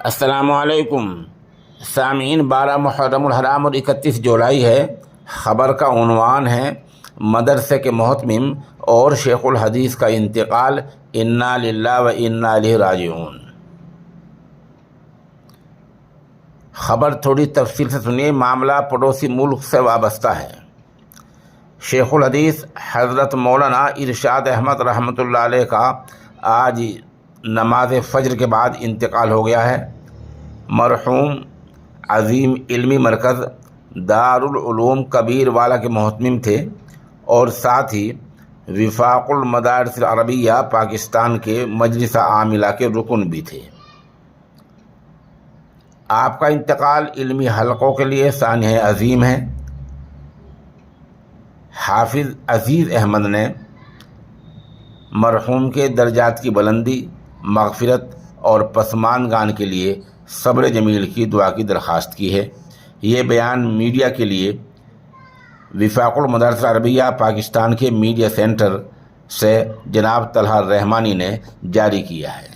السلام علیکم سامعین، 12 محرم الحرام اور 31 جولائی ہے۔ خبر کا عنوان ہے مدرسے کے محتمم اور شیخ الحدیث کا انتقال، انا للہ و انا الیہ راجعون۔ خبر تھوڑی تفصیل سے سنیے، معاملہ پڑوسی ملک سے وابستہ ہے۔ شیخ الحدیث حضرت مولانا ارشاد احمد رحمۃ اللہ علیہ کا آج نماز فجر کے بعد انتقال ہو گیا ہے۔ مرحوم عظیم علمی مرکز دارالعلوم کبیر والا کے محتمم تھے اور ساتھ ہی وفاق المدارس العربیہ پاکستان کے مجلس عاملہ کے رکن بھی تھے۔ آپ کا انتقال علمی حلقوں کے لیے سانحہ عظیم ہے۔ حافظ عزیز احمد نے مرحوم کے درجات کی بلندی، مغفرت اور پسماندگان کے لیے صبر جمیل کی دعا کی درخواست کی ہے۔ یہ بیان میڈیا کے لیے وفاق المدارس العربیہ پاکستان کے میڈیا سینٹر سے جناب طلحہ رحمانی نے جاری کیا ہے۔